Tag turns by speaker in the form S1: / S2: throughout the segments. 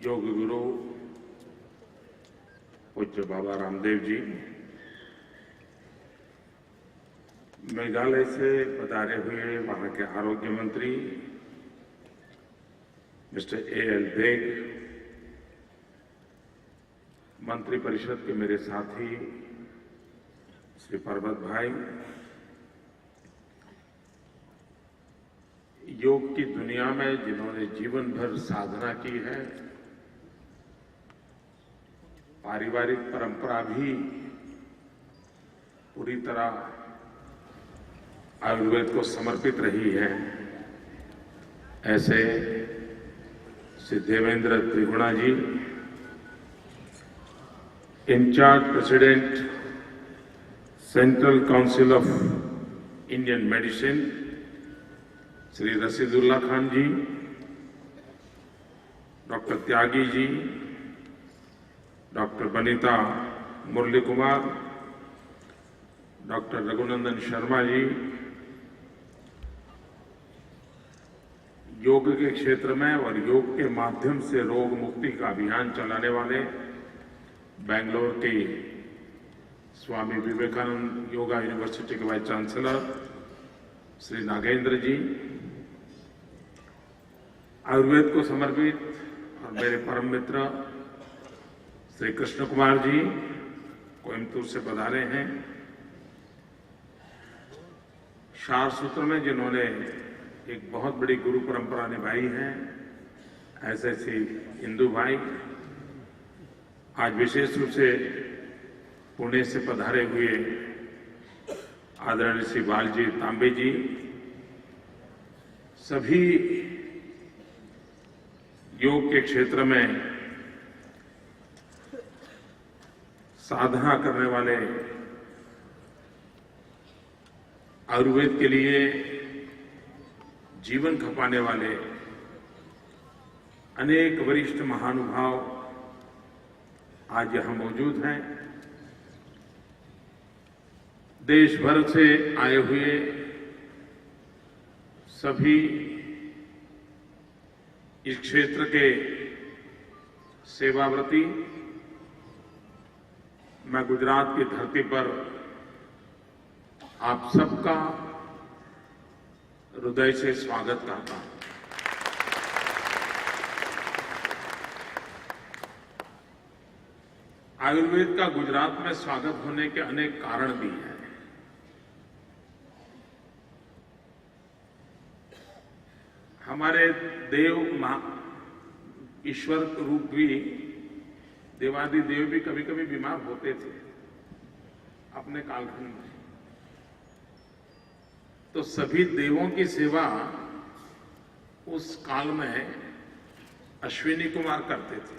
S1: योग गुरु पूज्य बाबा रामदेव जी, मेघालय से पधारे हुए वहां के आरोग्य मंत्री मिस्टर A.L. बेग, मंत्री परिषद के मेरे साथी श्री पर्वत भाई, योग की दुनिया में जिन्होंने जीवन भर साधना की है, पारिवारिक परंपरा भी पूरी तरह आयुर्वेद को समर्पित रही है, ऐसे Shri Devendra Triguna ji, incharge president central council of Indian medicine Shri Rashidulla Khan ji, doctor Tyagi ji, doctor Banita Murali Kumar, doctor Raghunandan Sharma ji, योग के क्षेत्र में और योग के माध्यम से रोग मुक्ति का अभियान चलाने वाले बेंगलोर के स्वामी विवेकानंद योगा यूनिवर्सिटी के वाइस चांसलर श्री नागेंद्र जी, आयुर्वेद को समर्पित और मेरे परम मित्र श्री कृष्ण कुमार जी कोयम्बतूर से पधारे हैं, शार सूत्र में जिन्होंने एक बहुत बड़ी गुरु परंपरा निभाई है, ऐसे श्री इंदु भाई, आज विशेष रूप से पुणे से पधारे हुए आदरणीय श्री बालजी तांबे जी, सभी योग के क्षेत्र में साधना करने वाले, आयुर्वेद के लिए जीवन खपाने वाले अनेक वरिष्ठ महानुभाव आज यहां मौजूद हैं। देश भर से आए हुए सभी इस क्षेत्र के सेवाव्रती, मैं गुजरात की धरती पर आप सबका हृदय से स्वागत करता हूं। आयुर्वेद का गुजरात में स्वागत होने के अनेक कारण भी हैं। हमारे देव ईश्वर रूप भी, देवादि देव भी कभी कभी बीमार होते थे अपने कालखंड में, तो सभी देवों की सेवा उस काल में अश्विनी कुमार करते थे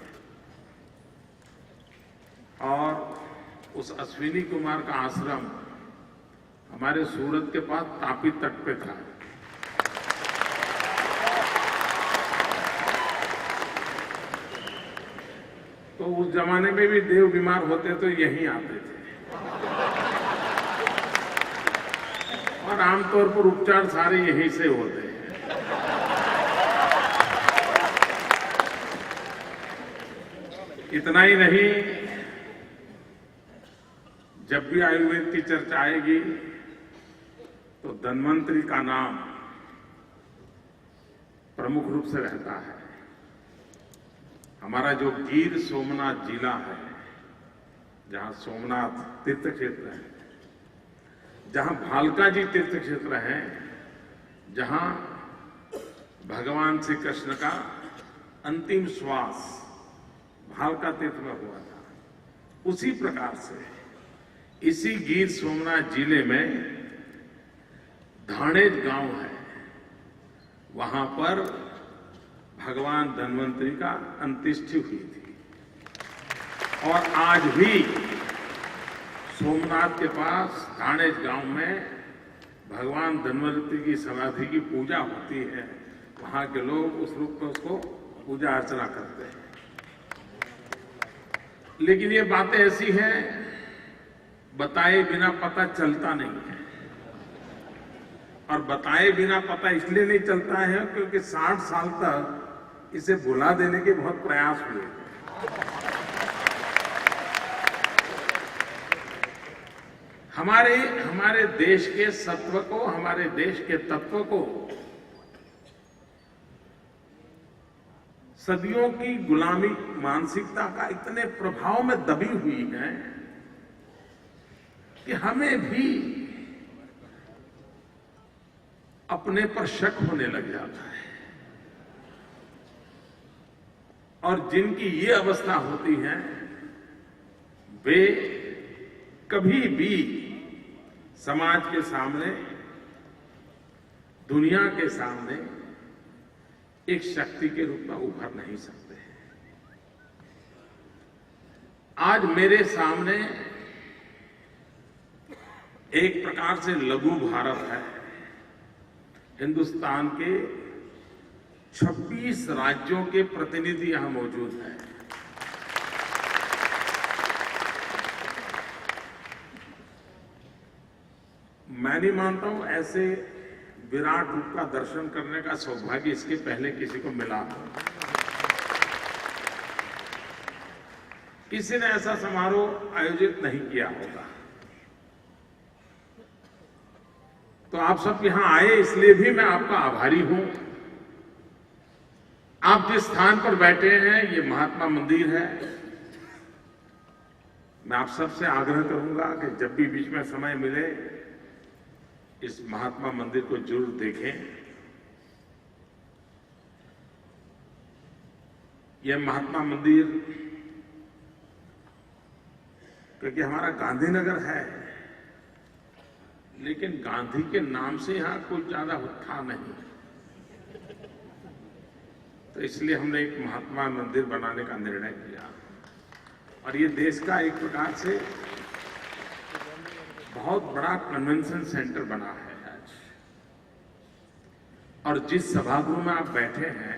S1: और उस अश्विनी कुमार का आश्रम हमारे सूरत के पास तापी तट पे था। तो उस जमाने में भी देव बीमार होते तो यहीं आते थे और आमतौर पर उपचार सारे यहीं से होते हैं। इतना ही नहीं, जब भी आयुर्वेद की चर्चा आएगी तो धन्वंतरी का नाम प्रमुख रूप से रहता है। हमारा जो गिर सोमनाथ जिला है, जहां सोमनाथ तीर्थ क्षेत्र है, जहां भालका जी तीर्थ क्षेत्र है, जहां भगवान श्री कृष्ण का अंतिम श्वास भालका तीर्थ में हुआ था, उसी प्रकार से इसी गिर सोमनाथ जिले में धाणेज गांव है, वहां पर भगवान धन्वंतरी का अंत्येष्टि हुई थी। और आज भी सोमनाथ के पास धाणेज गांव में भगवान धन्वंतरी की समाधि की पूजा होती है। वहां के लोग उस रूप में उसको पूजा अर्चना करते हैं। लेकिन ये बातें ऐसी हैं, बताए बिना पता चलता नहीं है। और बताए बिना पता इसलिए नहीं चलता है क्योंकि 60 साल तक इसे भुला देने के बहुत प्रयास हुए। हमारे देश के सत्व को, हमारे देश के तत्व को सदियों की गुलामी मानसिकता का इतने प्रभाव में दबी हुई है कि हमें भी अपने पर शक होने लग जाता है। और जिनकी ये अवस्था होती है वे कभी भी समाज के सामने, दुनिया के सामने एक शक्ति के रूप में उभर नहीं सकते। आज मेरे सामने एक प्रकार से लघु भारत है। हिंदुस्तान के 26 राज्यों के प्रतिनिधि यहां मौजूद हैं। मैं नहीं मानता हूं ऐसे विराट रूप का दर्शन करने का सौभाग्य इसके पहले किसी को मिला हो। किसी ने ऐसा समारोह आयोजित नहीं किया होगा। तो आप सब यहां आए इसलिए भी मैं आपका आभारी हूं। आप जिस स्थान पर बैठे हैं ये महात्मा मंदिर है। मैं आप सबसे आग्रह करूंगा कि जब भी बीच में समय मिले इस महात्मा मंदिर को जरूर देखें। यह महात्मा मंदिर क्योंकि हमारा गांधीनगर है, लेकिन गांधी के नाम से यहां कुछ ज्यादा था नहीं, तो इसलिए हमने एक महात्मा मंदिर बनाने का निर्णय किया। और ये देश का एक प्रकार से बहुत बड़ा कन्वेंशन सेंटर बना है आज। और जिस सभागृह में आप बैठे हैं,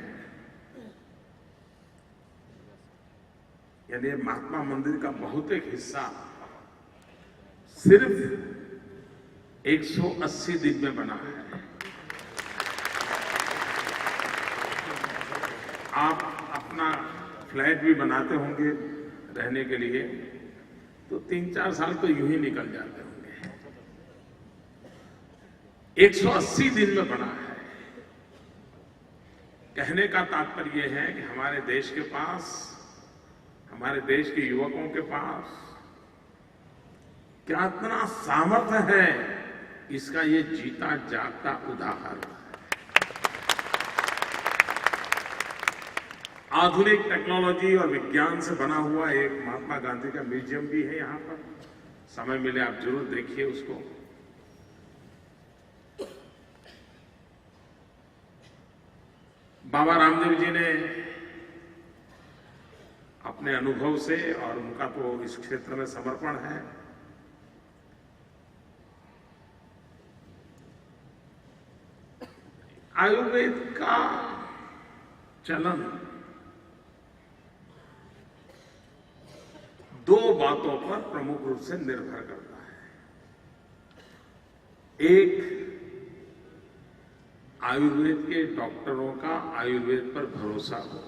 S1: यानी महात्मा मंदिर का बहुत एक हिस्सा सिर्फ 180 दिन में बना है। आप अपना फ्लैट भी बनाते होंगे रहने के लिए, तो 3-4 साल तो यूं ही निकल जाते होंगे। 180 दिन में बना है। कहने का तात्पर्य यह है कि हमारे देश के पास, हमारे देश के युवकों के पास क्या इतना सामर्थ्य है, इसका ये जीता जागता उदाहरण है। आधुनिक टेक्नोलॉजी और विज्ञान से बना हुआ एक महात्मा गांधी का म्यूजियम भी है यहां पर। समय मिले आप जरूर देखिए उसको। बाबा रामदेव जी ने अपने अनुभव से, और उनका तो इस क्षेत्र में समर्पण है, आयुर्वेद का चलन 2 बातों पर प्रमुख रूप से निर्भर करता है। एक, आयुर्वेद के डॉक्टरों का आयुर्वेद पर भरोसा हो।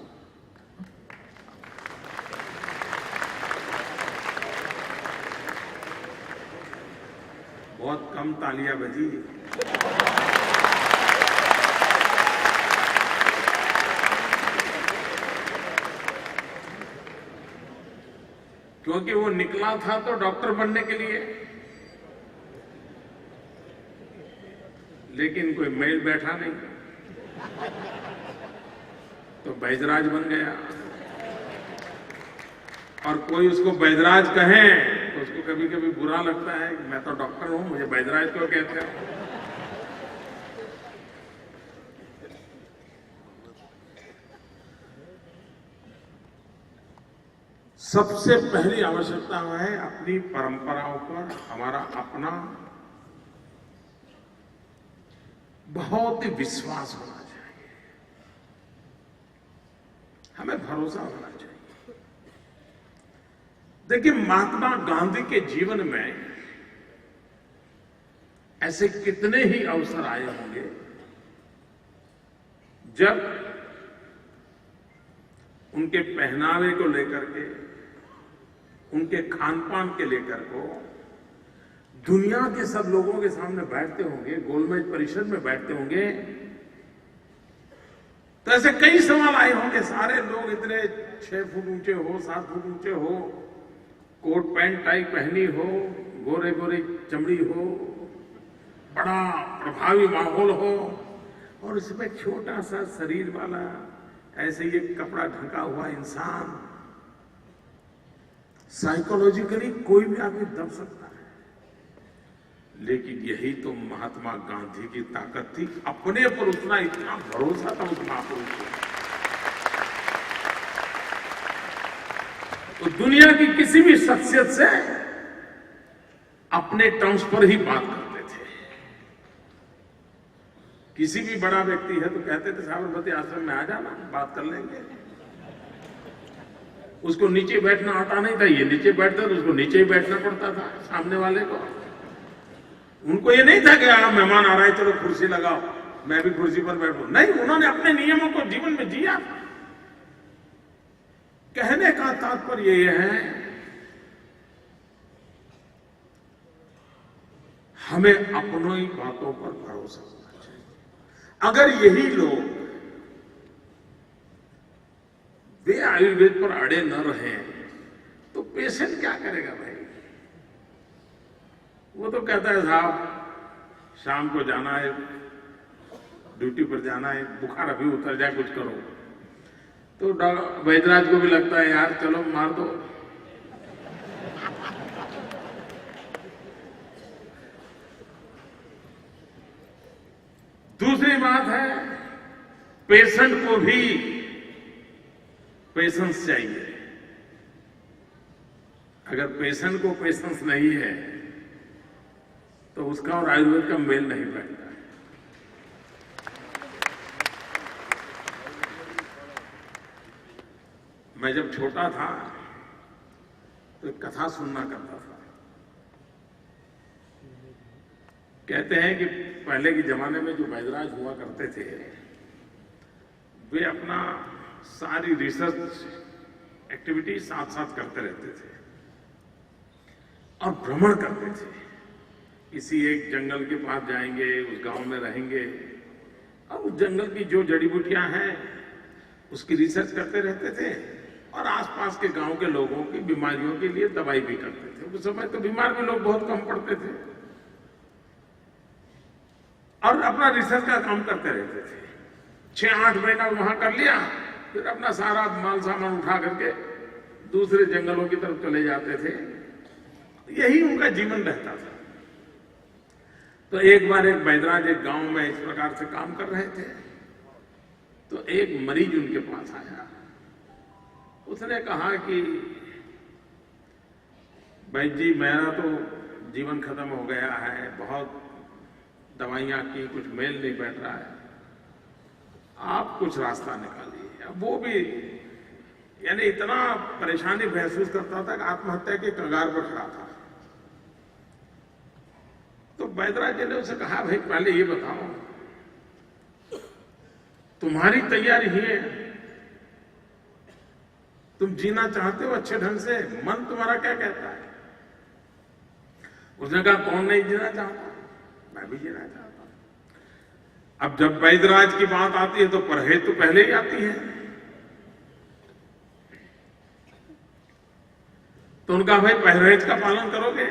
S1: बहुत कम तालियां बजी। क्योंकि वो निकला था तो डॉक्टर बनने के लिए, लेकिन कोई मेल बैठा नहीं तो बैजराज बन गया। और कोई उसको बैजराज कहे तो उसको कभी कभी बुरा लगता है कि मैं तो डॉक्टर हूं, मुझे बैजराज क्यों कहते हो। सबसे पहली आवश्यकता है अपनी परंपराओं पर हमारा अपना बहुत ही विश्वास होना चाहिए, हमें भरोसा होना चाहिए। देखिए, महात्मा गांधी के जीवन में ऐसे कितने ही अवसर आए होंगे जब उनके पहनावे को लेकर के, उनके खान पान के लेकर को दुनिया के सब लोगों के सामने बैठते होंगे, गोलमेज परिषद में बैठते होंगे, तो ऐसे कई सवाल आए होंगे। सारे लोग इतने 6 फुट ऊंचे हो, 7 फुट ऊंचे हो, कोट पैंट टाई पहनी हो, गोरे गोरे चमड़ी हो, बड़ा प्रभावी माहौल हो, और उसमें छोटा सा शरीर वाला ऐसे ये कपड़ा ढका हुआ इंसान, साइकोलॉजिकली कोई भी आदमी दब सकता है। लेकिन यही तो महात्मा गांधी की ताकत थी, अपने पर उतना इतना भरोसा था उस महापुरुष को। तो दुनिया की किसी भी शख्सियत से अपने टर्म्स पर ही बात करते थे। किसी भी बड़ा व्यक्ति है तो कहते थे साबरमती आश्रम में आ जाना, बात कर लेंगे। उसको नीचे बैठना आता नहीं था, ये नीचे बैठता तो उसको नीचे ही बैठना पड़ता था सामने वाले को। उनको ये नहीं था कि मेहमान आ रहा है चलो कुर्सी लगाओ, मैं भी कुर्सी पर बैठूं। नहीं, उन्होंने अपने नियमों को जीवन में जिया। कहने का तात्पर्य यह है, हमें अपनों ही बातों पर भरोसा होना चाहिए। अगर यही लोग वे आयुर्वेद पर अड़े न रहे तो पेशेंट क्या करेगा भाई? वो तो कहता है साहब शाम को जाना है, ड्यूटी पर जाना है, बुखार अभी उतर जाए, कुछ करो। तो वैद्यराज को भी लगता है यार चलो मार दो। दूसरी बात है, पेशेंट को भी पेशेंस चाहिए। अगर पेशेंट को पेशेंस नहीं है तो उसका और आयुर्वेद का मेल नहीं बैठता है। मैं जब छोटा था तो एक कथा सुनना करता था। कहते हैं कि पहले के जमाने में जो वैद्यराज हुआ करते थे, वे अपना सारी रिसर्च एक्टिविटी साथ साथ करते रहते थे और भ्रमण करते थे। किसी एक जंगल के पास जाएंगे, उस गांव में रहेंगे और उस जंगल की जो जड़ी बूटियां हैं उसकी रिसर्च करते रहते थे और आसपास के गांव के लोगों की बीमारियों के लिए दवाई भी करते थे। उस समय तो बीमार भी लोग बहुत कम पड़ते थे और अपना रिसर्च का काम करते रहते थे। 6-8 महीना वहां कर लिया, फिर अपना सारा माल सामान उठा करके दूसरे जंगलों की तरफ चले जाते थे। यही उनका जीवन रहता था। तो एक बार एक वैद्यराज एक गांव में इस प्रकार से काम कर रहे थे, तो एक मरीज उनके पास आया। उसने कहा कि वैद्य जी मेरा तो जीवन खत्म हो गया है, बहुत दवाइयां की, कुछ मेल नहीं बैठ रहा है, आप कुछ रास्ता निकालिए। अब वो भी यानी इतना परेशानी महसूस करता था कि आत्महत्या के कगार पर खड़ा था। तो वैद्यराज जी ने उसे कहा भाई पहले ये बताओ तुम्हारी तैयारी ही है, तुम जीना चाहते हो अच्छे ढंग से, मन तुम्हारा क्या कहता है? उसने कहा कौन नहीं जीना चाहता, मैं भी जीना चाहता हूं। अब जब वैद्यराज की बात आती है तो परहेज तो पहले ही आती है। तो उनका भाई परहेज का पालन करोगे?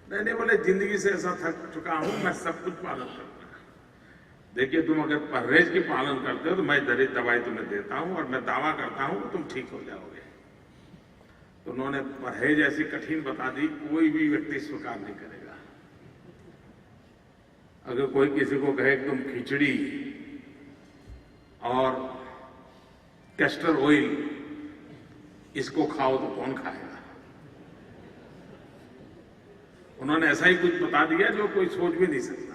S1: नहीं, बोले जिंदगी से ऐसा थक चुका हूं, मैं सब कुछ पालन करूंगा। देखिए तुम अगर परहेज की पालन करते हो तो मैं जरूर दवाई तुम्हें देता हूं और मैं दावा करता हूं तुम ठीक हो जाओगे। तो उन्होंने परहेज ऐसी कठिन बता दी, कोई भी व्यक्ति स्वीकार नहीं करेगा। अगर कोई किसी को कहे कि तुम खिचड़ी और कैस्टर ऑयल इसको खाओ तो कौन खाएगा? उन्होंने ऐसा ही कुछ बता दिया जो कोई सोच भी नहीं सकता।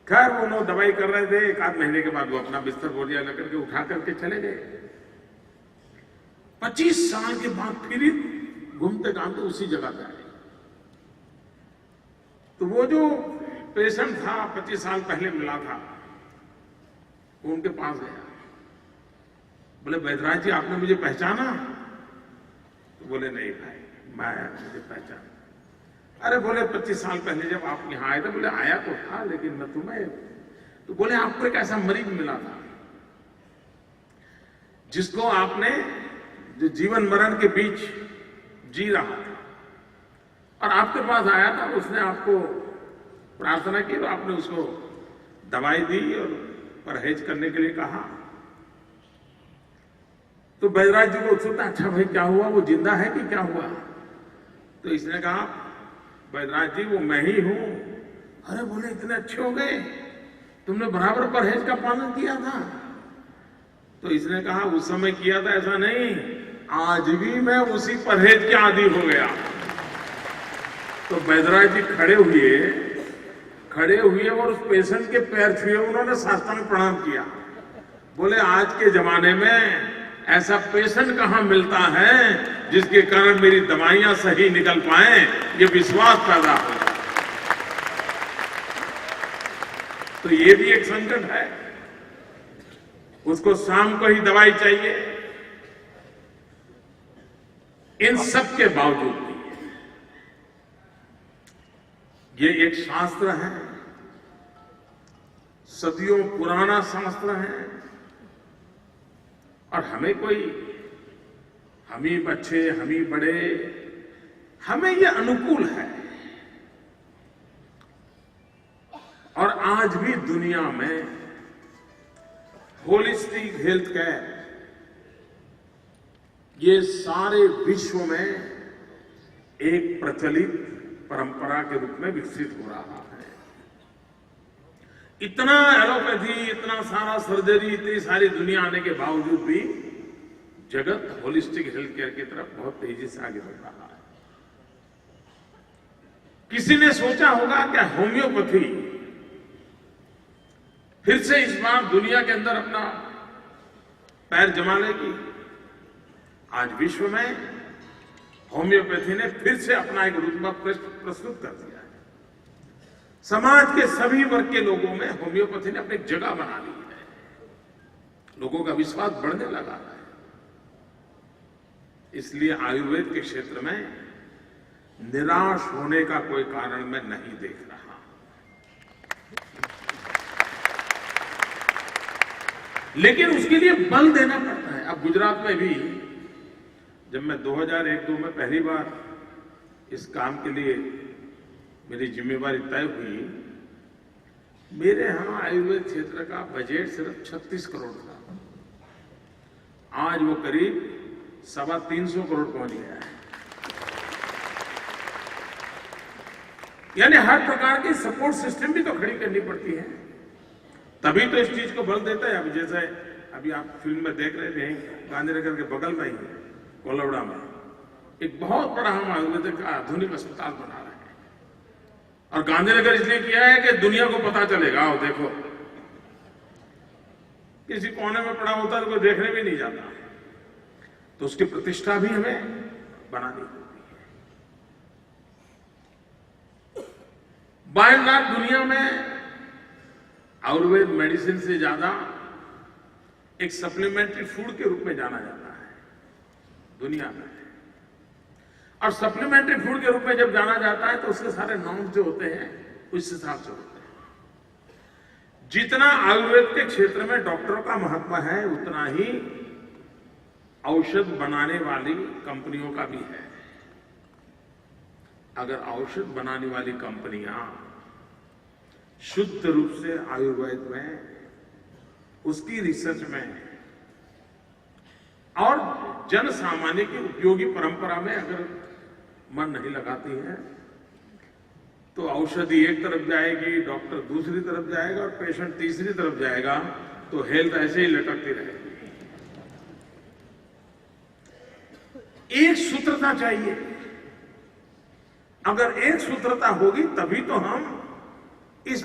S1: खैर वो लोग दवाई कर रहे थे, 1 आध महीने के बाद वो अपना बिस्तर बोरिया लेकर के उठा करके चले गए। 25 साल के बाद फिर घूमते घामते उसी जगह पे आए। तो वो जो पेशेंट था 25 साल पहले मिला था, वो उनके पास गया। बोले वैद्यराज जी आपने मुझे पहचाना? तो बोले नहीं भाई, मैं मुझे पहचाना। अरे बोले 25 साल पहले जब आप यहां आए थे, बोले आया तो था लेकिन मैं तुम्हें, तो बोले आपको एक ऐसा मरीज मिला था जिसको आपने, जो जीवन मरण के बीच जी रहा था और आपके पास आया था, उसने आपको प्रार्थना की तो आपने उसको दवाई दी और परहेज करने के लिए कहा। तो बैजराज जी को उत्सुकता, अच्छा भाई क्या हुआ, वो जिंदा है कि क्या हुआ? तो इसने कहा बैजराज जी वो मैं ही हूं। अरे बोले इतने अच्छे हो गए, तुमने बराबर परहेज का पालन किया था? तो इसने कहा उस समय किया था ऐसा नहीं, आज भी मैं उसी परहेज के आदी हो गया। तो बैजराज जी खड़े हुए और उस पेशेंट के पैर छुए, उन्होंने साष्टांग प्रणाम किया। बोले आज के जमाने में ऐसा पेशेंट कहां मिलता है जिसके कारण मेरी दवाइयां सही निकल पाए, ये विश्वास पैदा हो जाए। तो ये भी एक संकट है, उसको शाम को ही दवाई चाहिए। इन सब के बावजूद भी ये एक शास्त्र है, सदियों पुराना शास्त्र है, और हमें कोई, हम ही बच्चे, हम ही बड़े, हमें ये अनुकूल है। और आज भी दुनिया में होलिस्टिक हेल्थ केयर ये सारे विश्व में एक प्रचलित परंपरा के रूप में विकसित हो रहा है। इतना एलोपैथी, इतना सारा सर्जरी, इतनी सारी दुनिया आने के बावजूद भी जगत होलिस्टिक हेल्थ केयर की तरफ बहुत तेजी से आगे बढ़ रहा है। किसी ने सोचा होगा क्या होम्योपैथी फिर से इस बार दुनिया के अंदर अपना पैर जमा लेगी? आज विश्व में होम्योपैथी ने फिर से अपना एक रुतबा प्रस्तुत कर दिया है। समाज के सभी वर्ग के लोगों में होम्योपैथी ने अपनी जगह बना ली है। लोगों का विश्वास बढ़ने लगा है। इसलिए आयुर्वेद के क्षेत्र में निराश होने का कोई कारण मैं नहीं देख रहा। लेकिन उसके लिए बल देना पड़ता है। अब गुजरात में भी जब मैं 2001-2 में पहली बार इस काम के लिए मेरी जिम्मेवारी तय हुई, मेरे यहां आयुर्वेद क्षेत्र का बजट सिर्फ 36 करोड़ था। आज वो करीब 325 करोड़ पहुंच गया है। यानी हर प्रकार की सपोर्ट सिस्टम भी तो खड़ी करनी पड़ती है, तभी तो इस चीज को बल देता है। अब जैसे अभी आप फिल्म में देख रहे थे, गांधीनगर के बगल में ही कोलवड़ा में एक बहुत बड़ा हम आयुर्वेदिक का आधुनिक अस्पताल बना रहे हैं। और गांधीनगर इसलिए किया है कि दुनिया को पता चलेगा, आओ देखो। किसी कोने में पड़ा होता है तो कोई देखने भी नहीं जाता, तो उसकी प्रतिष्ठा भी हमें बनानी होती है। बाय एंड लार्ज दुनिया में आयुर्वेद मेडिसिन से ज्यादा एक सप्लीमेंट्री फूड के रूप में जाना जाता है दुनिया में। और सप्लीमेंट्री फूड के रूप में जब जाना जाता है तो उसके सारे नॉर्म्स जो होते हैं उस हिसाब से होते हैं। जितना आयुर्वेद के क्षेत्र में डॉक्टरों का महत्व है, उतना ही औषध बनाने वाली कंपनियों का भी है। अगर औषध बनाने वाली कंपनियां शुद्ध रूप से आयुर्वेद में, उसकी रिसर्च में और जन सामान्य की उपयोगी परंपरा में अगर मन नहीं लगाती है, तो औषधि एक तरफ जाएगी, डॉक्टर दूसरी तरफ जाएगा और पेशेंट तीसरी तरफ जाएगा, तो हेल्थ ऐसे ही लटकती रहेगी। एक सूत्रता चाहिए। अगर एक सूत्रता होगी तभी तो हम इस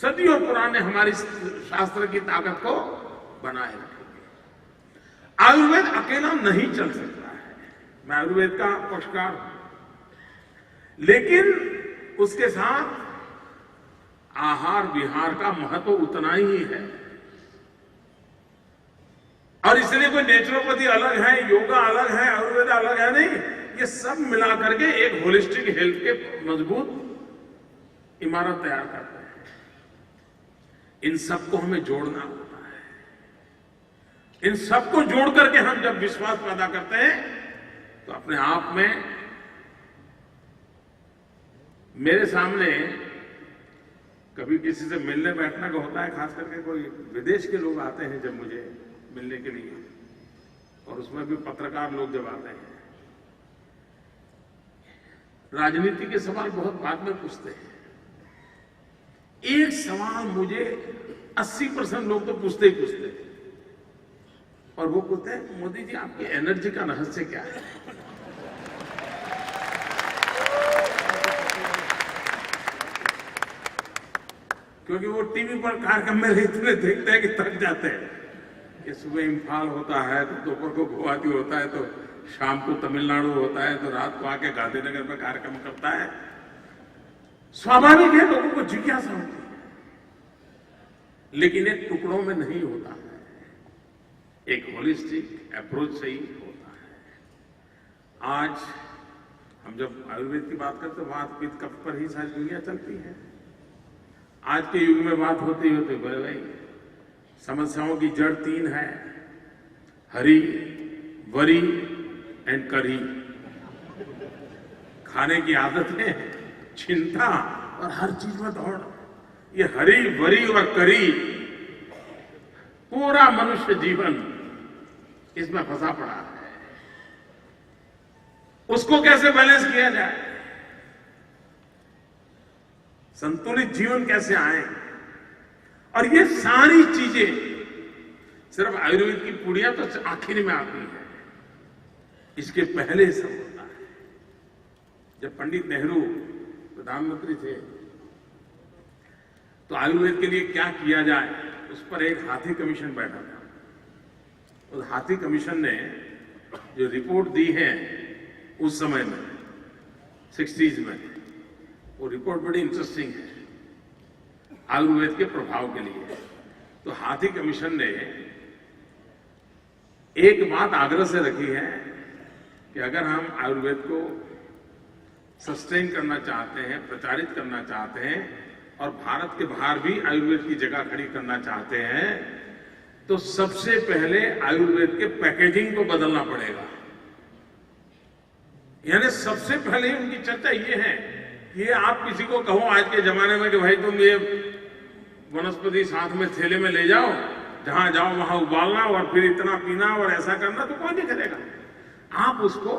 S1: सदियों पुराने हमारी शास्त्र की ताकत को बनाए रखेंगे। आयुर्वेद अकेला नहीं चल सकता है, मैं आयुर्वेद का पक्षकार हूं, लेकिन उसके साथ आहार विहार का महत्व उतना ही है। और इसलिए कोई नेचुरोपैथी अलग है, योगा अलग है, आयुर्वेद अलग है, नहीं। ये सब मिला करके एक होलिस्टिक हेल्थ के मजबूत इमारत तैयार करते हैं। इन सबको हमें जोड़ना होता है। इन सबको जोड़ करके हम जब विश्वास पैदा करते हैं तो अपने आप में, मेरे सामने कभी किसी से मिलने बैठना का होता है, खास करके कोई विदेश के लोग आते हैं जब मुझे मिलने के लिए, और उसमें भी पत्रकार लोग जब आते हैं, राजनीति के सवाल बहुत बाद में पूछते हैं। एक सवाल मुझे 80% लोग तो पूछते ही पूछते हैं, और वो पूछते हैं, मोदी जी आपकी एनर्जी का रहस्य क्या है? क्योंकि वो टीवी पर कार्यक्रम में इतने देखते हैं कि थक जाते हैं कि सुबह इम्फाल होता है तो दोपहर को गुवाहाटी होता है, तो शाम को तमिलनाडु होता है, तो रात को आके गांधीनगर में कार्यक्रम करता है। स्वाभाविक है, लोगों को जिज्ञासा होती है, लेकिन एक टुकड़ों में नहीं होता है, एक होलिस्टिक अप्रोच से ही होता है। आज हम जब आयुर्वेद की बात करते हैं, वात पित्त कफ पर ही सारी दुनिया चलती है। आज के युग में बात होती होती भाई, समस्याओं की जड़ 3 है, हरी, वरी एंड करी। खाने की आदतें, चिंता और हर चीज में दौड़। ये हरी, वरी और करी, पूरा मनुष्य जीवन इसमें फंसा पड़ा है। उसको कैसे बैलेंस किया जाए, संतुलित जीवन कैसे आए, और ये सारी चीजें सिर्फ आयुर्वेद की पुड़िया तो आखिर में आती है, इसके पहले सब होता है। जब पंडित नेहरू प्रधानमंत्री थे तो आयुर्वेद के लिए क्या किया जाए, उस पर एक हाथी कमीशन बैठा था। उस हाथी कमीशन ने जो रिपोर्ट दी है उस समय में 60s में, वो रिपोर्ट बड़ी इंटरेस्टिंग है आयुर्वेद के प्रभाव के लिए। तो हाथी कमीशन ने एक बात आग्रह से रखी है कि अगर हम आयुर्वेद को सस्टेन करना चाहते हैं, प्रचारित करना चाहते हैं, और भारत के बाहर भी आयुर्वेद की जगह खड़ी करना चाहते हैं, तो सबसे पहले आयुर्वेद के पैकेजिंग को बदलना पड़ेगा। यानी सबसे पहले उनकी चर्चा ये है, ये आप किसी को कहो आज के जमाने में कि भाई तुम ये वनस्पति साथ में थैले में ले जाओ, जहां जाओ वहां उबालना और फिर इतना पीना और ऐसा करना, तो कोई नहीं करेगा। आप उसको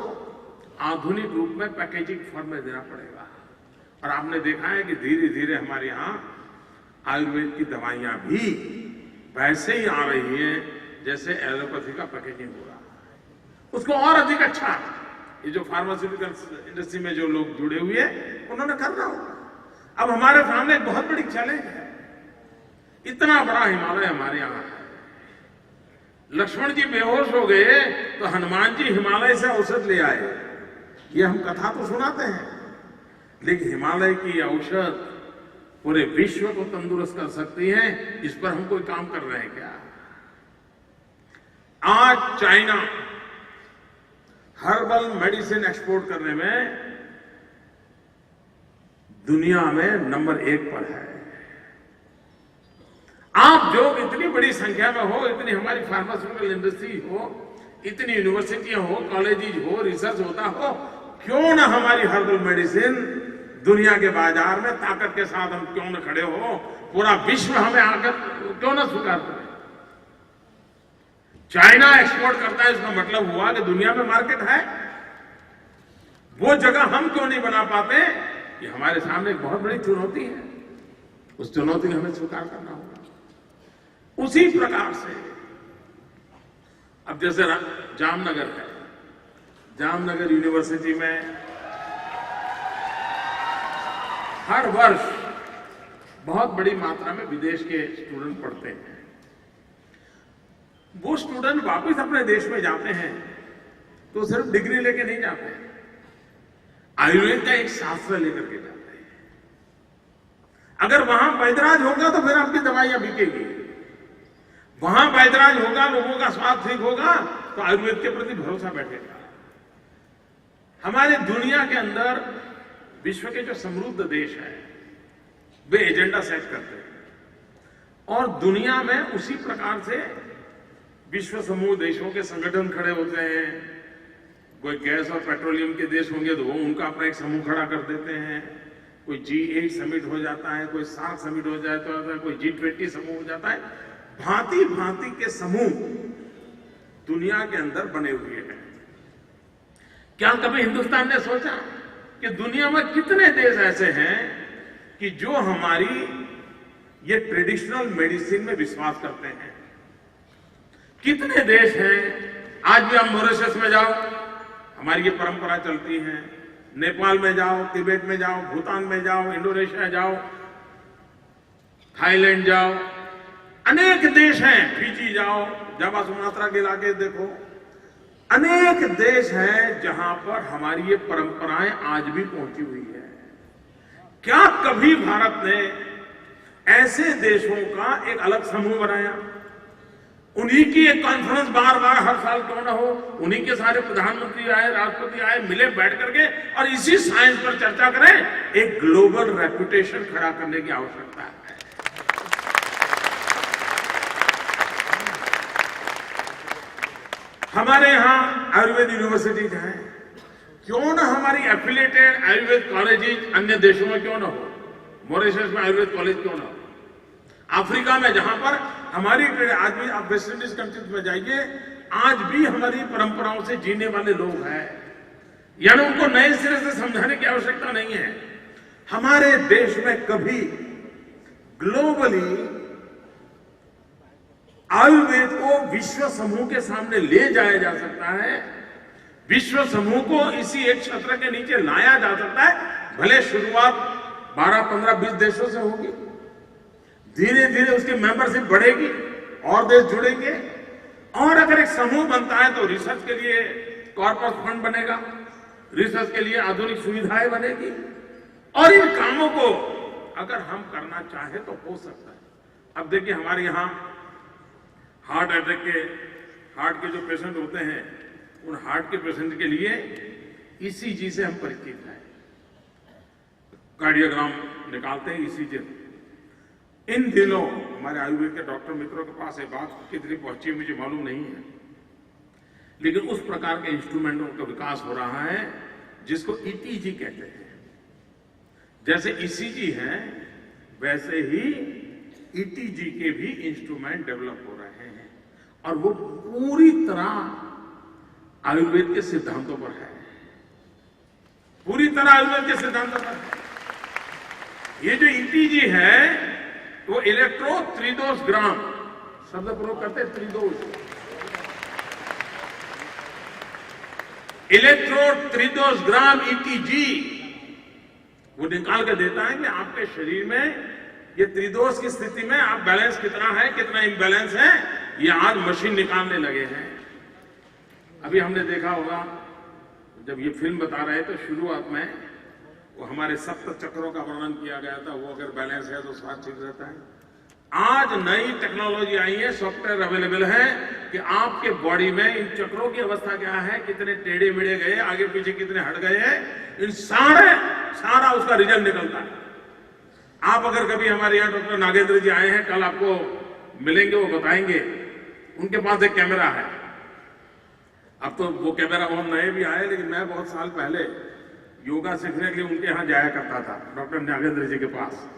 S1: आधुनिक रूप में पैकेजिंग फॉर्म में देना पड़ेगा। और आपने देखा है कि धीरे धीरे हमारे यहां आयुर्वेद की दवाइयां भी वैसे ही आ रही हैं जैसे एलोपैथी का पैकेजिंग हो रहा है। उसको और अधिक अच्छा, ये जो फार्मास्यूटिकल इंडस्ट्री में जो लोग जुड़े हुए हैं उन्होंने करना होगा। अब हमारे सामने एक बहुत बड़ी चैलेंज है, इतना बड़ा हिमालय हमारे यहां है। लक्ष्मण जी बेहोश हो गए तो हनुमान जी हिमालय से औषध ले आए। ये हम कथा तो सुनाते हैं, लेकिन हिमालय की औषध पूरे विश्व को तंदुरुस्त कर सकती है। इस पर हम कोई काम कर रहे हैं क्या? आज चाइना हर्बल मेडिसिन एक्सपोर्ट करने में दुनिया में नंबर 1 पर है। आप जो इतनी बड़ी संख्या में हो, इतनी हमारी फार्मास्यूटिकल इंडस्ट्री हो, इतनी यूनिवर्सिटियां हो, कॉलेजेस हो, रिसर्च होता हो, क्यों ना हमारी हर्बल मेडिसिन दुनिया के बाजार में ताकत के साथ हम क्यों न खड़े हो, पूरा विश्व हमें आकर क्यों ना स्वीकार करे। चाइना एक्सपोर्ट करता है, इसका मतलब हुआ कि दुनिया में मार्केट है। वो जगह हम क्यों नहीं बना पाते? ये हमारे सामने एक बहुत बड़ी चुनौती है। उस चुनौती को हमें स्वीकार करना होगा। उसी प्रकार से अब जैसे जामनगर है, जामनगर यूनिवर्सिटी में हर वर्ष बहुत बड़ी मात्रा में विदेश के स्टूडेंट पढ़ते हैं। वो स्टूडेंट वापस अपने देश में जाते हैं तो सिर्फ डिग्री लेके नहीं जाते, आयुर्वेद का एक शास्त्र लेकर के जाते हैं। अगर वहां वैद्यराज होगा तो फिर आपकी दवाइयां बिकेगी। वहां वैधराज होगा, लोगों का स्वास्थ्य ठीक होगा तो आयुर्वेद के प्रति भरोसा बैठेगा। हमारे दुनिया के अंदर विश्व के जो समृद्ध देश हैं वे एजेंडा सेट करते हैं और दुनिया में उसी प्रकार से विश्व समूह देशों के संगठन खड़े होते हैं। कोई गैस और पेट्रोलियम के देश होंगे तो वो उनका अपना एक समूह खड़ा कर देते हैं। कोई G8 समिट हो जाता है, कोई SAARC समिट हो जाता है, कोई G20 समूह हो जाता है। भांति भांति के समूह दुनिया के अंदर बने हुए हैं। क्या कभी हिंदुस्तान ने सोचा कि दुनिया में कितने देश ऐसे हैं कि जो हमारी ये ट्रेडिशनल मेडिसिन में विश्वास करते हैं? कितने देश हैं? आज भी आप मॉरिशस में जाओ, हमारी ये परंपरा चलती है। नेपाल में जाओ, तिब्बत में जाओ, भूटान में जाओ, इंडोनेशिया जाओ, थाईलैंड जाओ, अनेक देश हैं। फिजी जाओ, जावा सुमात्रा के इलाके देखो, अनेक देश हैं जहां पर हमारी ये परंपराएं आज भी पहुंची हुई है। क्या कभी भारत ने ऐसे देशों का एक अलग समूह बनाया? उन्हीं की एक कॉन्फ्रेंस बार बार हर साल क्यों ना हो, उन्हीं के सारे प्रधानमंत्री आए, राष्ट्रपति आए, मिले बैठ करके और इसी साइंस पर चर्चा करें। एक ग्लोबल रेपुटेशन खड़ा करने की आवश्यकता है। हमारे यहां आयुर्वेद यूनिवर्सिटीज हैं, क्यों ना हमारी एफिलिएटेड आयुर्वेद कॉलेजेस अन्य देशों में क्यों ना हो? मॉरिशस में आयुर्वेद कॉलेज क्यों ना हो? अफ्रीका में जहां पर हमारी आज भी आप वेस्ट इंडीज कंट्रीज में जाइए, आज भी हमारी परंपराओं से जीने वाले लोग हैं। यानी उनको नए सिरे से समझाने की आवश्यकता नहीं है। हमारे देश में कभी ग्लोबली आयुर्वेद को विश्व समूह के सामने ले जाया जा सकता है, विश्व समूह को इसी एक छत्र के नीचे लाया जा सकता है। भले शुरुआत 12, 15, 20 देशों से होगी, धीरे धीरे उसकी मेंबरशिप बढ़ेगी और देश जुड़ेंगे और अगर एक समूह बनता है तो रिसर्च के लिए कॉर्पस फंड बनेगा, रिसर्च के लिए आधुनिक सुविधाएं बनेगी और इन कामों को अगर हम करना चाहें तो हो सकता है। अब देखिए हमारे यहां हार्ट अटैक के जो पेशेंट होते हैं, उन हार्ट के पेशेंट के लिए ECG से हम परिचित हैं। कार्डियोग्राम निकालते हैं ECG। इन दिनों हमारे आयुर्वेद के डॉक्टर मित्रों के पास ये बात कितनी पहुंची मुझे मालूम नहीं है, लेकिन उस प्रकार के इंस्ट्रूमेंटों का विकास हो रहा है जिसको ETG कहते हैं। जैसे ECG है वैसे ही ETG के भी इंस्ट्रूमेंट डेवलप हो रहे हैं और वो पूरी तरह आयुर्वेद के सिद्धांतों पर है, पूरी तरह आयुर्वेद के सिद्धांतों पर है। ये जो ETG है वो इलेक्ट्रो त्रिदोष ग्राम शब्द प्रयोग करते हैं, त्रिदोष, इलेक्ट्रो त्रिदोष ग्राम ETG वो निकाल के देता है कि आपके शरीर में ये त्रिदोष की स्थिति में आप बैलेंस कितना है, कितना इम्बैलेंस है, ये आज मशीन निकालने लगे हैं। अभी हमने देखा होगा जब ये फिल्म बता रहे थे शुरुआत में वो हमारे सप्त चक्रों का वर्णन किया गया था, वो अगर बैलेंस है तो स्वास्थ्य ठीक रहता है। आज नई टेक्नोलॉजी आई है, सॉफ्टवेयर अवेलेबल है कि आपके बॉडी में इन चक्रों की अवस्था क्या है, कितने टेढ़े मेढ़े गए, आगे पीछे कितने हट गए हैं, इन सारा उसका रिजल्ट निकलता है। आप अगर कभी हमारे यहाँ डॉक्टर नागेंद्र जी आए हैं, कल आपको मिलेंगे, वो बताएंगे। उनके पास एक कैमरा है। अब तो वो कैमरा बहुत नए भी आए, लेकिन मैं बहुत साल पहले योगा सीखने के लिए उनके यहाँ जाया करता था, डॉक्टर नागेंद्र जी के पास।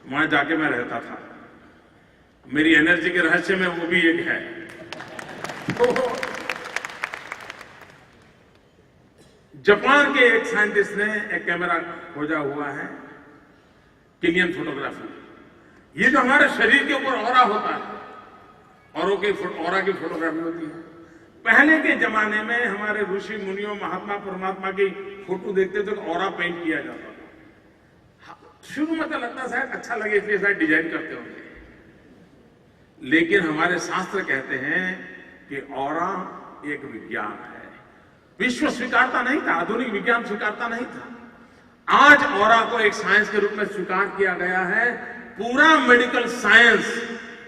S1: वहां जाके मैं रहता था। मेरी एनर्जी के रहस्य में वो भी एक है। तो जापान के एक साइंटिस्ट ने एक कैमरा खोजा हुआ है, किलियन फोटोग्राफी। ये जो हमारे शरीर के ऊपर ऑरा होता है, ऑरा की फोटोग्राफी होती है। पहले के जमाने में हमारे ऋषि मुनियों, महात्मा परमात्मा की फोटो देखते थे तो ऑरा पेंट किया जाता था। शुरू में तो लगता शायद अच्छा लगे इसलिए शायद डिजाइन करते होंगे, लेकिन हमारे शास्त्र कहते हैं कि ऑरा एक विज्ञान है। विश्व स्वीकारता नहीं था, आधुनिक विज्ञान स्वीकारता नहीं था। आज ऑरा को एक साइंस के रूप में स्वीकार किया गया है। पूरा मेडिकल साइंस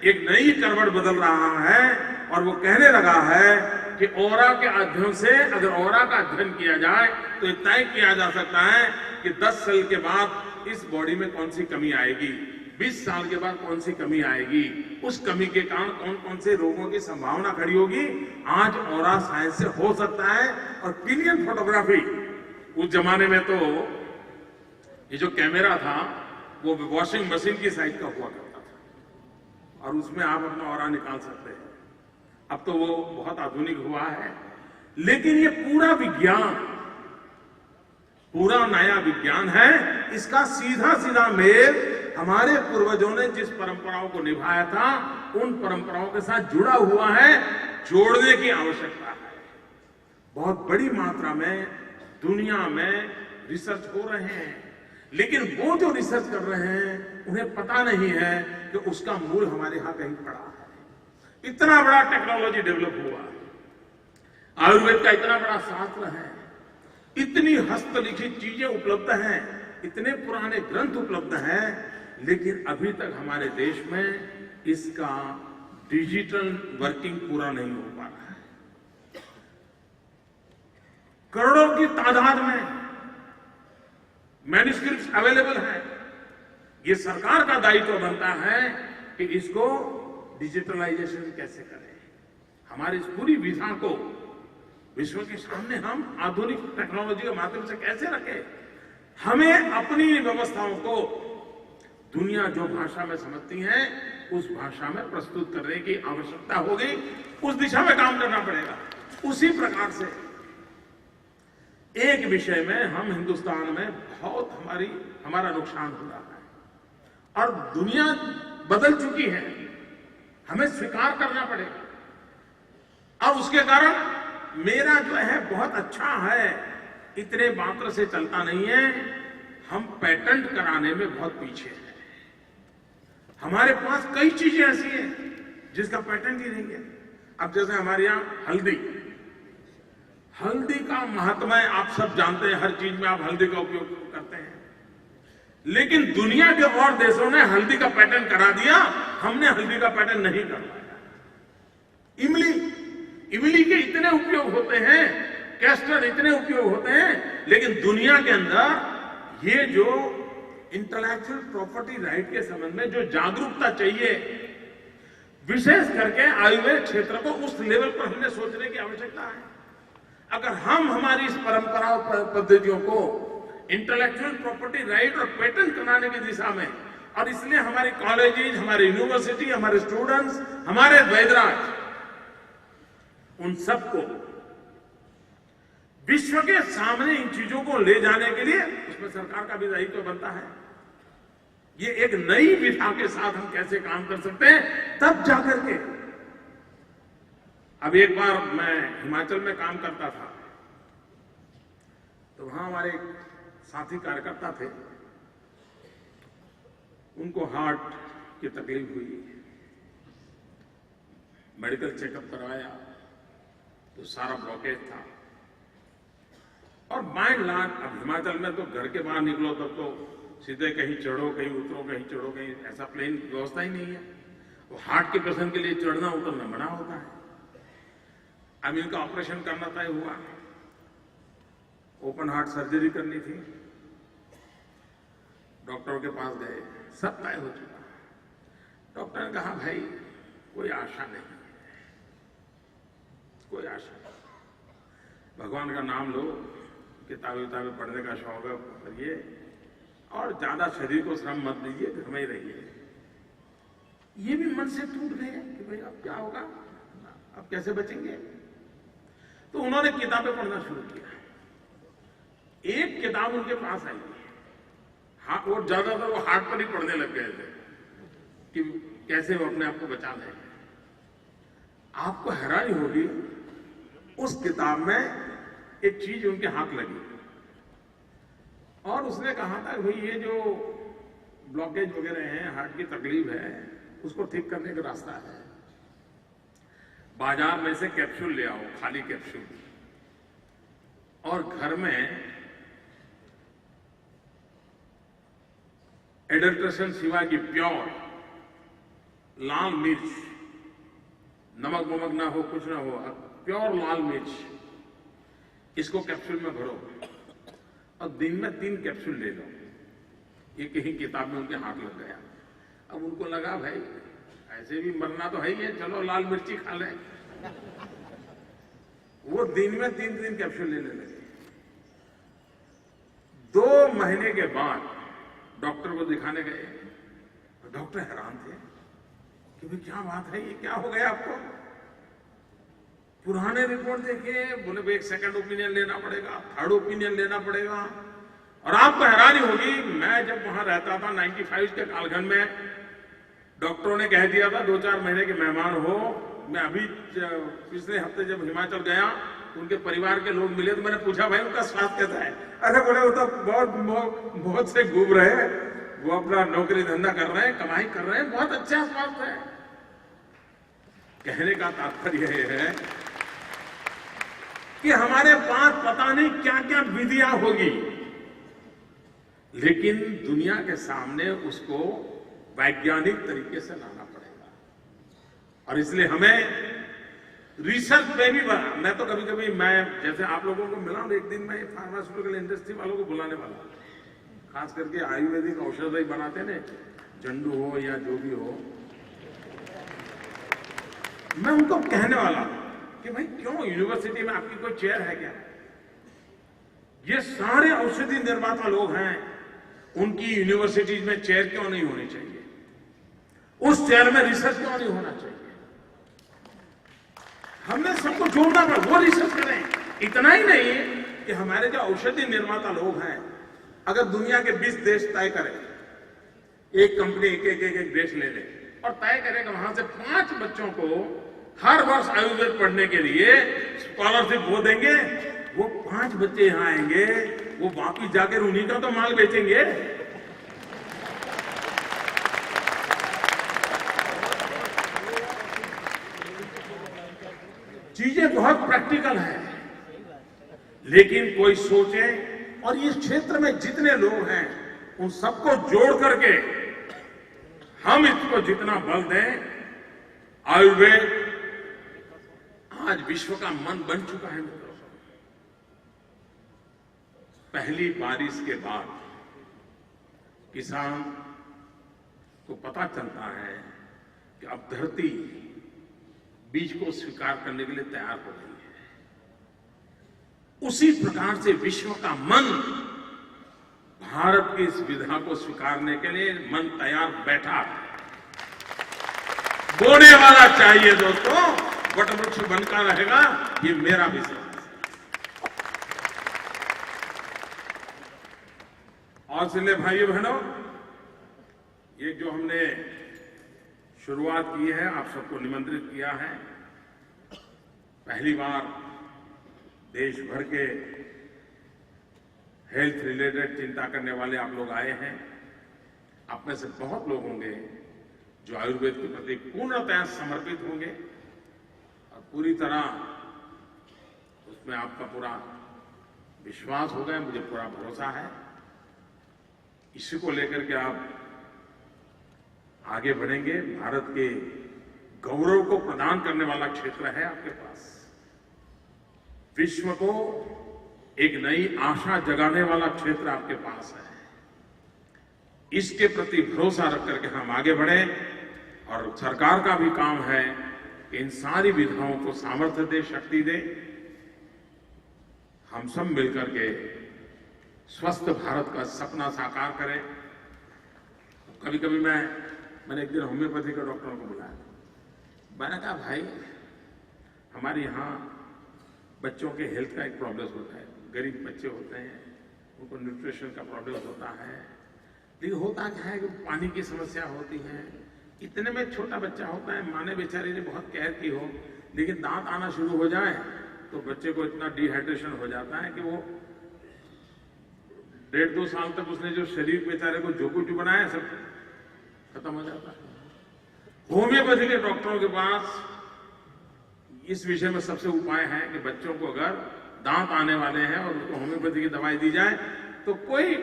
S1: एक नई करवट बदल रहा है और वो कहने लगा है कि ऑरा के अध्ययन से, अगर ऑरा का अध्ययन किया जाए तो ये तय किया जा सकता है कि 10 साल के बाद इस बॉडी में कौन सी कमी आएगी, 20 साल के बाद कौन सी कमी आएगी, उस कमी के कारण कौन कौन से रोगों की संभावना खड़ी होगी। आज ऑरा साइंस से हो सकता है। और क्लियर फोटोग्राफी, उस जमाने में तो ये जो कैमरा था वो वॉशिंग मशीन की साइज का हुआ करता था और उसमें आप अपना ऑरा निकाल सकते हैं। अब तो वो बहुत आधुनिक हुआ है, लेकिन ये पूरा विज्ञान, पूरा नया विज्ञान है। इसका सीधा सीधा मेल हमारे पूर्वजों ने जिस परंपराओं को निभाया था उन परंपराओं के साथ जुड़ा हुआ है। जोड़ने की आवश्यकता है। बहुत बड़ी मात्रा में दुनिया में रिसर्च हो रहे हैं, लेकिन वो जो रिसर्च कर रहे हैं उन्हें पता नहीं है कि उसका मूल हमारे यहां कहीं पड़ा है। इतना बड़ा टेक्नोलॉजी डेवलप हुआ, आयुर्वेद का इतना बड़ा शास्त्र है, इतनी हस्तलिखित चीजें उपलब्ध हैं, इतने पुराने ग्रंथ उपलब्ध हैं, लेकिन अभी तक हमारे देश में इसका डिजिटल वर्किंग पूरा नहीं हो पा रहा है। करोड़ों की तादाद में मैन्युस्क्रिप्ट्स अवेलेबल है। ये सरकार का दायित्व बनता है कि इसको डिजिटलाइजेशन कैसे करें, हमारी इस पूरी विधा को विश्व के सामने हम आधुनिक टेक्नोलॉजी के माध्यम से कैसे रखें। हमें अपनी व्यवस्थाओं को दुनिया जो भाषा में समझती है उस भाषा में प्रस्तुत करने की आवश्यकता होगी। उस दिशा में काम करना पड़ेगा। उसी प्रकार से एक विषय में हम हिंदुस्तान में बहुत हमारा नुकसान हो रहा है और दुनिया बदल चुकी है, हमें स्वीकार करना पड़ेगा। और उसके कारण मेरा जो है बहुत अच्छा है, इतने मात्र से चलता नहीं है। हम पेटेंट कराने में बहुत पीछे हैं। हमारे पास कई चीजें ऐसी हैं जिसका पेटेंट ही नहीं है। अब जैसे हमारे यहां हल्दी का महत्व है, आप सब जानते हैं, हर चीज में आप हल्दी का उपयोग करते हैं। लेकिन दुनिया के और देशों ने हल्दी का पेटेंट करा दिया, हमने हल्दी का पेटेंट नहीं करवाया। इमली के इतने उपयोग होते हैं, कैस्टर इतने उपयोग होते हैं, लेकिन दुनिया के अंदर ये जो इंटेलेक्चुअल प्रॉपर्टी राइट के संबंध में जो जागरूकता चाहिए, विशेष करके आयुर्वेद क्षेत्र को उस लेवल पर हमें सोचने की आवश्यकता है। अगर हम हमारी इस परंपरा और पद्धतियों को इंटेलेक्चुअल प्रॉपर्टी राइट और पेटेंट कराने की दिशा में, और इसलिए हमारी कॉलेजेस, हमारी यूनिवर्सिटी, हमारे स्टूडेंट्स, हमारे वैदराज, उन सबको विश्व के सामने इन चीजों को ले जाने के लिए उसमें सरकार का भी दायित्व बनता है। ये एक नई विधा के साथ हम कैसे काम कर सकते हैं, तब जाकर के। अब एक बार मैं हिमाचल में काम करता था, तो वहां हमारे साथी कार्यकर्ता थे, उनको हार्ट की तकलीफ हुई, मेडिकल चेकअप करवाया तो सारा ब्लॉकेज था। और बाय एंड लार्ज अब हिमाचल में तो घर के बाहर निकलो तब तो सीधे कहीं चढ़ो कहीं उतरो, कहीं चढ़ो कहीं, ऐसा प्लेन व्यवस्था ही नहीं है। वो हार्ट के पेशेंट के लिए चढ़ना उतरना मना होता है। अब इनका ऑपरेशन करना तय हुआ, ओपन हार्ट सर्जरी करनी थी। डॉक्टर के पास गए, सब तय हो चुका। डॉक्टर ने कहा भाई कोई आशा नहीं, कोई आशा नहीं, भगवान का नाम लो, किताबें पढ़ने का शौक है करिए, और ज्यादा शरीर को श्रम मत दीजिए, घर में ही रहिए। ये भी मन से टूट गए कि भाई अब क्या होगा, अब कैसे बचेंगे। तो उन्होंने किताबें पढ़ना शुरू किया। एक किताब उनके पास आई, हाँ, और ज्यादातर वो हार्ट पर ही पढ़ने लग गए थे कि कैसे वो अपने आप को बचा लें। आपको हैरानी होगी, उस किताब में एक चीज उनके हाथ लगी और उसने कहा था भाई ये जो ब्लॉकेज वगैरह है, हार्ट की तकलीफ है, उसको ठीक करने का रास्ता है। बाजार में से कैप्सूल ले आओ, खाली कैप्सूल, और घर में एडल्ट्रेशन सिवा की प्योर लाल मिर्च, नमक वमक ना हो, कुछ ना हो, प्योर लाल मिर्च, इसको कैप्सूल में भरो और दिन में 3 कैप्सूल ले लो। ये कहीं किताब में उनके हाथ लग गया। अब उनको लगा भाई ऐसे भी मरना तो है ही है, चलो लाल मिर्ची खा लें। वो दिन में 3 कैप्सूल लेने लगे। 2 महीने के बाद डॉक्टर को दिखाने गए। डॉक्टर हैरान थे कि भाई क्या बात है, ये क्या हो गया आपको? पुराने रिपोर्ट देखे, बोले भाई एक सेकंड ओपिनियन लेना पड़ेगा, थर्ड ओपिनियन लेना पड़ेगा। और आपको हैरानी होगी, मैं जब वहां रहता था 95 के कालखंड में, डॉक्टरों ने कह दिया था 2-4 महीने के मेहमान हो। मैं अभी पिछले हफ्ते जब हिमाचल गया, उनके परिवार के लोग मिले तो मैंने पूछा भाई उनका स्वास्थ्य कैसा है? अरे बोले वो तो बहुत से घूम रहे हैं, वो अपना नौकरी धंधा कर रहे हैं, कमाई कर रहे हैं, बहुत अच्छा स्वास्थ्य है। कहने का तात्पर्य यह है कि हमारे पास पता नहीं क्या क्या विधियां होगी, लेकिन दुनिया के सामने उसको वैज्ञानिक तरीके से लाना पड़ेगा। और इसलिए हमें रिसर्च पे भी मैं तो कभी कभी, मैं जैसे आप लोगों को मिला हूं, एक दिन मैं फार्मास्यूटिकल इंडस्ट्री वालों को बुलाने वाला, खास करके आयुर्वेदिक औषधि बनाते ने, झंडू हो या जो भी हो, मैं उनको कहने वाला कि भाई क्यों यूनिवर्सिटी में आपकी कोई चेयर है क्या? ये सारे औषधि निर्माता लोग हैं, उनकी यूनिवर्सिटीज में चेयर क्यों नहीं होनी चाहिए? उस चेयर में रिसर्च क्यों नहीं होना चाहिए? हमने सबको जोड़ना पड़ा, वो रिसर्च करें। इतना ही नहीं कि हमारे जो औषधि निर्माता लोग हैं, अगर दुनिया के 20 देश तय करें, एक कंपनी एक देश ले ले और तय करें कि वहां से 5 बच्चों को हर वर्ष आयुर्वेद पढ़ने के लिए स्कॉलरशिप वो देंगे, वो 5 बच्चे यहां आएंगे, वो वापिस जाकर उन्हीं का तो माल बेचेंगे। चीजें बहुत प्रैक्टिकल हैं, लेकिन कोई सोचे और इस क्षेत्र में जितने लोग हैं उन सबको जोड़ करके हम इसको जितना बल दें, आयुर्वेद आज विश्व का मन बन चुका है मित्रों। पहली बारिश के बाद किसान को पता चलता है कि अब धरती बीज को स्वीकार करने के लिए तैयार हो रही है। उसी प्रकार से विश्व का मन भारत की इस विधा को स्वीकारने के लिए मन तैयार बैठा है। बोने वाला चाहिए दोस्तों, वटवृक्ष बनकर रहेगा, ये मेरा विश्वास है। और इसलिए भाइयों बहनों, ये जो हमने शुरुआत की है, आप सबको निमंत्रित किया है। पहली बार देश भर के हेल्थ रिलेटेड चिंता करने वाले आप लोग आए हैं। आप में से बहुत लोग होंगे जो आयुर्वेद के प्रति पूर्णतः समर्पित होंगे और पूरी तरह उसमें आपका पूरा विश्वास होगा, मुझे पूरा भरोसा है। इसी को लेकर के आप आगे बढ़ेंगे। भारत के गौरव को प्रदान करने वाला क्षेत्र है आपके पास। विश्व को एक नई आशा जगाने वाला क्षेत्र आपके पास है। इसके प्रति भरोसा रख करके हम आगे बढ़े और सरकार का भी काम है कि इन सारी विधाओं को सामर्थ्य दे, शक्ति दे। हम सब मिलकर के स्वस्थ भारत का सपना साकार करें। कभी कभी मैंने एक दिन होम्योपैथी के डॉक्टरों को बुलाया। मैंने कहा भाई हमारे यहाँ बच्चों के हेल्थ का एक प्रॉब्लम होता है, गरीब बच्चे होते हैं, उनको न्यूट्रिशन का प्रॉब्लम होता है, लेकिन होता क्या है कि पानी की समस्या होती है। इतने में छोटा बच्चा होता है, माँ ने बेचारी ने बहुत केयर की हो, लेकिन दांत आना शुरू हो जाए तो बच्चे को इतना डिहाइड्रेशन हो जाता है कि वो 1.5-2 साल तक उसने जो शरीर बेचारे को जो कुछ बनाया सब खत्म हो जाता है। होम्योपैथी के डॉक्टरों के पास इस विषय में सबसे उपाय है कि बच्चों को अगर दांत आने वाले हैं और उसको होम्योपैथी की दवाई दी जाए तो कोई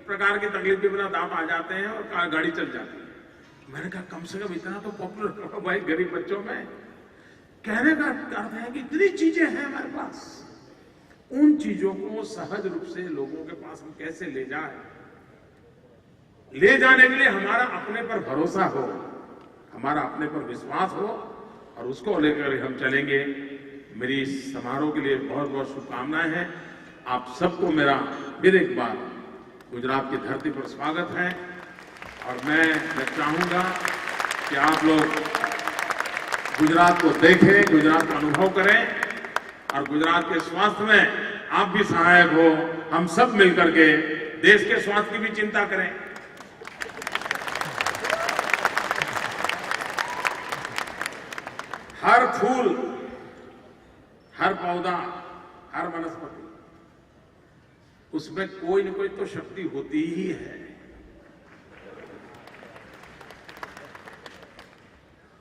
S1: प्रकार की तकलीफ के बिना दांत आ जाते हैं और गाड़ी चल जाती है। मैंने कहा कम से कम इतना तो पॉपुलर करो भाई गरीब बच्चों में। कहने का अर्थ है कि इतनी चीजें हैं हमारे पास, उन चीजों को सहज रूप से लोगों के पास हम कैसे ले जाए, ले जाने के लिए हमारा अपने पर भरोसा हो, हमारा अपने पर विश्वास हो और उसको लेकर हम चलेंगे। मेरी इस समारोह के लिए बहुत बहुत शुभकामनाएं हैं। आप सबको मेरा फिर एक बार गुजरात की धरती पर स्वागत है और मैं चाहूंगा कि आप लोग गुजरात को देखें, गुजरात का अनुभव करें और गुजरात के स्वास्थ्य में आप भी सहायक हो। हम सब मिलकर के देश के स्वास्थ्य की भी चिंता करें। हर फूल, हर पौधा, हर वनस्पति, उसमें कोई न कोई तो शक्ति होती ही है।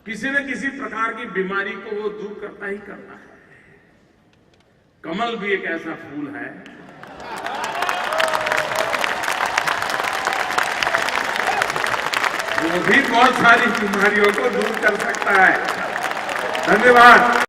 S1: किसी न किसी प्रकार की बीमारी को वो दूर करता ही करता है। कमल भी एक ऐसा फूल है वो भी बहुत सारी बीमारियों को दूर कर सकता है। धन्यवाद।